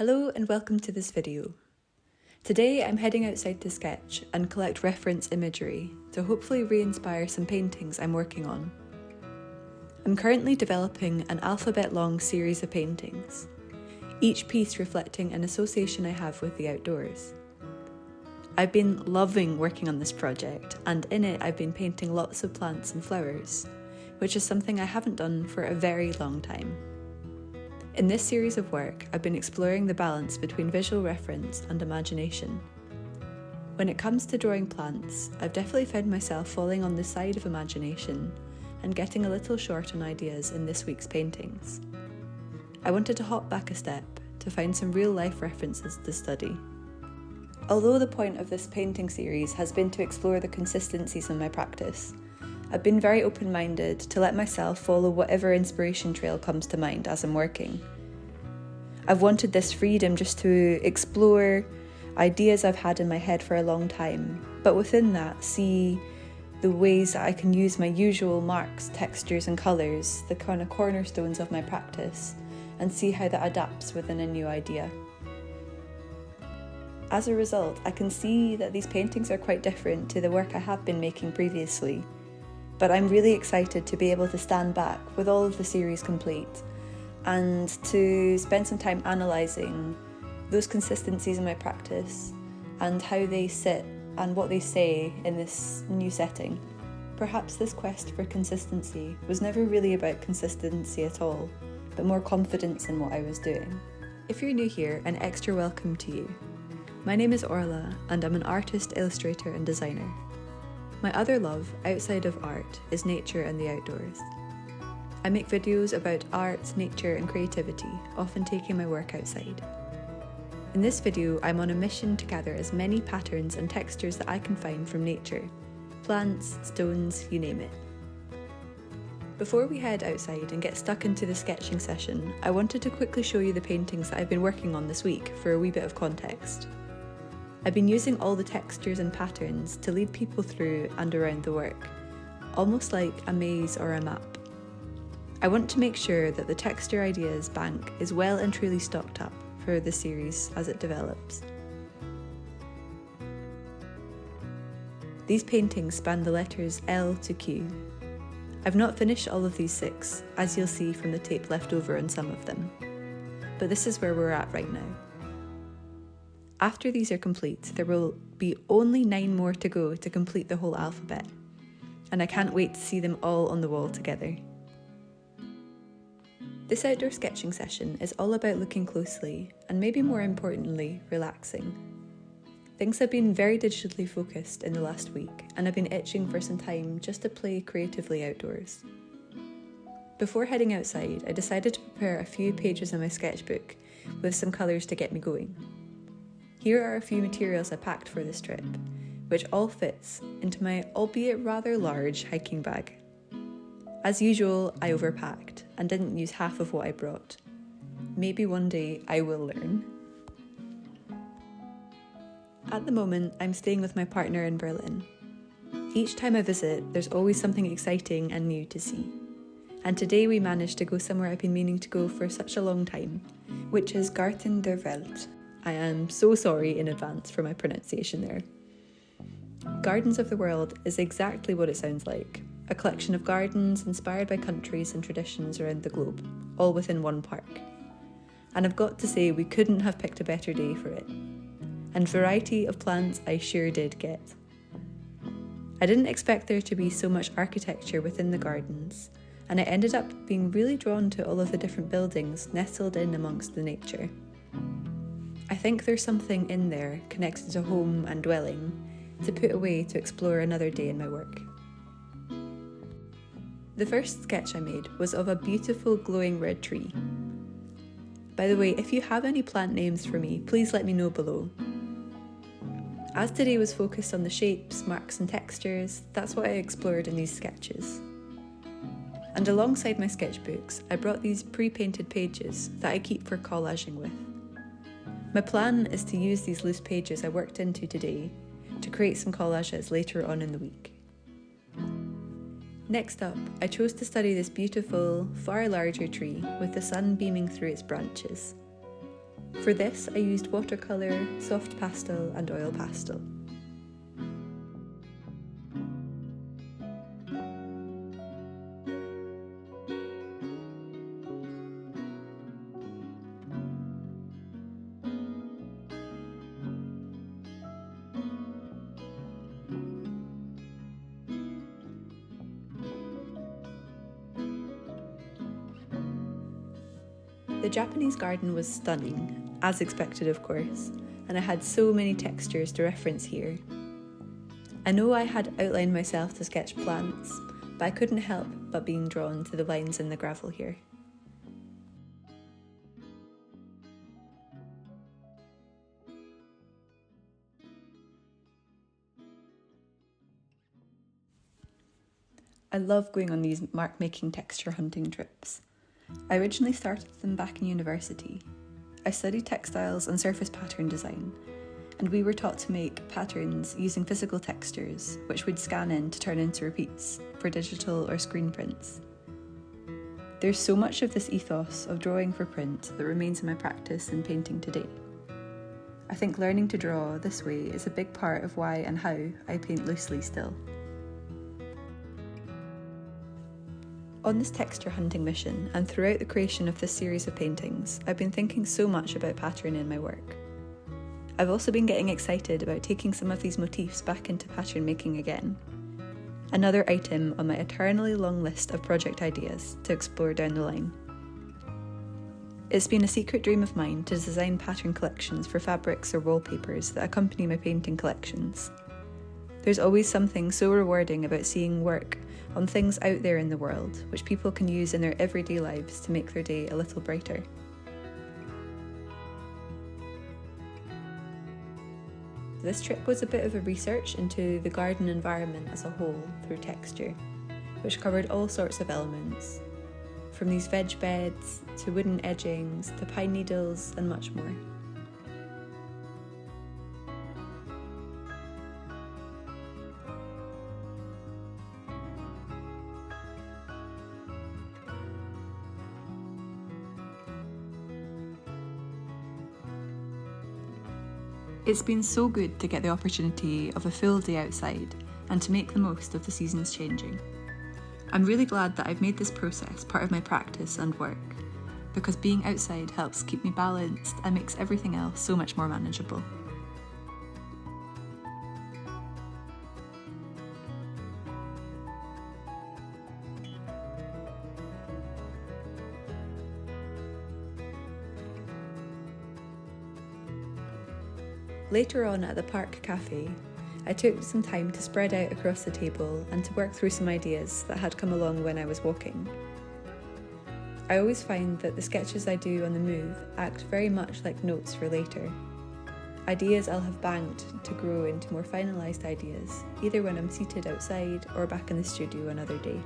Hello and welcome to this video. Today I'm heading outside to sketch and collect reference imagery to hopefully re-inspire some paintings I'm working on. I'm currently developing an alphabet-long series of paintings, each piece reflecting an association I have with the outdoors. I've been loving working on this project, and in it I've been painting lots of plants and flowers, which is something I haven't done for a very long time. In this series of work, I've been exploring the balance between visual reference and imagination. When it comes to drawing plants, I've definitely found myself falling on the side of imagination and getting a little short on ideas in this week's paintings. I wanted to hop back a step to find some real-life references to study. Although the point of this painting series has been to explore the consistencies in my practice, I've been very open-minded to let myself follow whatever inspiration trail comes to mind as I'm working. I've wanted this freedom just to explore ideas I've had in my head for a long time, but within that see the ways that I can use my usual marks, textures and colours, the kind of cornerstones of my practice, and see how that adapts within a new idea. As a result, I can see that these paintings are quite different to the work I have been making previously. But I'm really excited to be able to stand back with all of the series complete and to spend some time analysing those consistencies in my practice and how they sit and what they say in this new setting. Perhaps this quest for consistency was never really about consistency at all, but more confidence in what I was doing. If you're new here, an extra welcome to you. My name is Orla and I'm an artist, illustrator and designer. My other love, outside of art, is nature and the outdoors. I make videos about art, nature and creativity, often taking my work outside. In this video, I'm on a mission to gather as many patterns and textures that I can find from nature. Plants, stones, you name it. Before we head outside and get stuck into the sketching session, I wanted to quickly show you the paintings that I've been working on this week for a wee bit of context. I've been using all the textures and patterns to lead people through and around the work, almost like a maze or a map. I want to make sure that the texture ideas bank is well and truly stocked up for the series as it develops. These paintings span the letters L to Q. I've not finished all of these 6, as you'll see from the tape left over on some of them, but this is where we're at right now. After these are complete, there will be only 9 more to go to complete the whole alphabet, and I can't wait to see them all on the wall together. This outdoor sketching session is all about looking closely, and maybe more importantly, relaxing. Things have been very digitally focused in the last week, and I've been itching for some time just to play creatively outdoors. Before heading outside, I decided to prepare a few pages in my sketchbook with some colours to get me going. Here are a few materials I packed for this trip, which all fits into my albeit rather large hiking bag. As usual, I overpacked and didn't use half of what I brought. Maybe one day I will learn. At the moment, I'm staying with my partner in Berlin. Each time I visit, there's always something exciting and new to see. And today we managed to go somewhere I've been meaning to go for such a long time, which is Garten der Welt. I am so sorry in advance for my pronunciation there. Gardens of the World is exactly what it sounds like, a collection of gardens inspired by countries and traditions around the globe, all within one park. And I've got to say we couldn't have picked a better day for it. And variety of plants I sure did get. I didn't expect there to be so much architecture within the gardens, and I ended up being really drawn to all of the different buildings nestled in amongst the nature. I think there's something in there connected to home and dwelling to put away to explore another day in my work. The first sketch I made was of a beautiful glowing red tree. By the way, if you have any plant names for me, please let me know below. As today was focused on the shapes, marks and textures, that's what I explored in these sketches. And alongside my sketchbooks, I brought these pre-painted pages that I keep for collaging with. My plan is to use these loose pages I worked into today to create some collages later on in the week. Next up, I chose to study this beautiful, far larger tree with the sun beaming through its branches. For this, I used watercolour, soft pastel and oil pastel. The Japanese garden was stunning, as expected of course, and I had so many textures to reference here. I know I had outlined myself to sketch plants, but I couldn't help but being drawn to the lines in the gravel here. I love going on these mark-making texture hunting trips. I originally started them back in university. I studied textiles and surface pattern design, and we were taught to make patterns using physical textures, which we'd scan in to turn into repeats for digital or screen prints. There's so much of this ethos of drawing for print that remains in my practice in painting today. I think learning to draw this way is a big part of why and how I paint loosely still. On this texture hunting mission, and throughout the creation of this series of paintings, I've been thinking so much about pattern in my work. I've also been getting excited about taking some of these motifs back into pattern making again. Another item on my eternally long list of project ideas to explore down the line. It's been a secret dream of mine to design pattern collections for fabrics or wallpapers that accompany my painting collections. There's always something so rewarding about seeing work on things out there in the world, which people can use in their everyday lives to make their day a little brighter. This trip was a bit of a research into the garden environment as a whole through texture, which covered all sorts of elements, from these veg beds to wooden edgings to pine needles and much more. It's been so good to get the opportunity of a full day outside and to make the most of the seasons changing. I'm really glad that I've made this process part of my practice and work, because being outside helps keep me balanced and makes everything else so much more manageable. Later on at the park cafe, I took some time to spread out across the table and to work through some ideas that had come along when I was walking. I always find that the sketches I do on the move act very much like notes for later. Ideas I'll have banked to grow into more finalised ideas, either when I'm seated outside or back in the studio another day.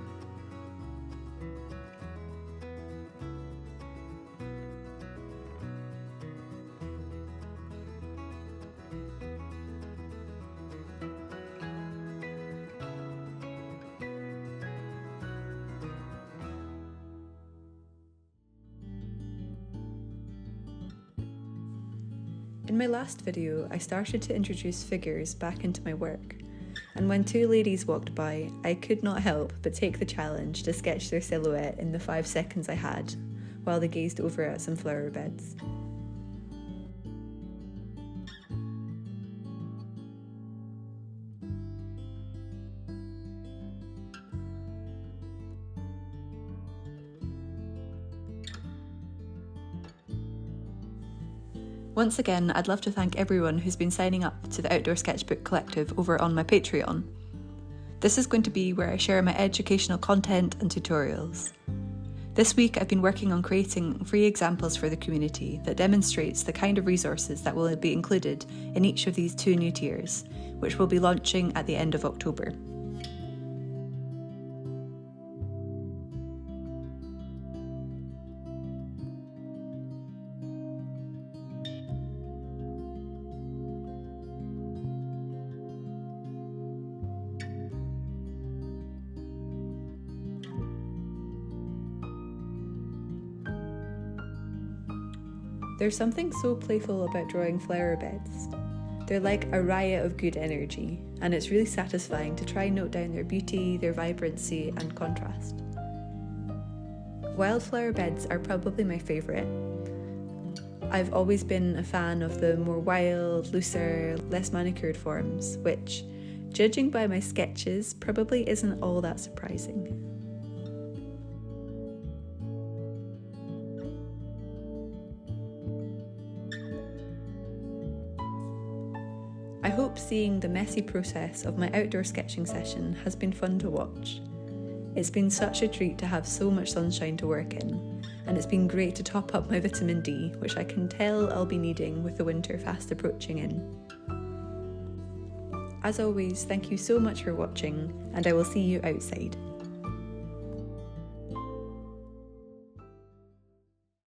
In my last video, I started to introduce figures back into my work, and when two ladies walked by, I could not help but take the challenge to sketch their silhouette in the 5 seconds I had, while they gazed over at some flower beds. Once again, I'd love to thank everyone who's been signing up to the Outdoor Sketchbook Collective over on my Patreon. This is going to be where I share my educational content and tutorials. This week I've been working on creating free examples for the community that demonstrates the kind of resources that will be included in each of these 2 new tiers, which will be launching at the end of October. There's something so playful about drawing flower beds. They're like a riot of good energy, and it's really satisfying to try and note down their beauty, their vibrancy, and contrast. Wildflower beds are probably my favourite. I've always been a fan of the more wild, looser, less manicured forms, which, judging by my sketches, probably isn't all that surprising. I hope seeing the messy process of my outdoor sketching session has been fun to watch. It's been such a treat to have so much sunshine to work in, and it's been great to top up my vitamin D, which I can tell I'll be needing with the winter fast approaching in. As always, thank you so much for watching, and I will see you outside.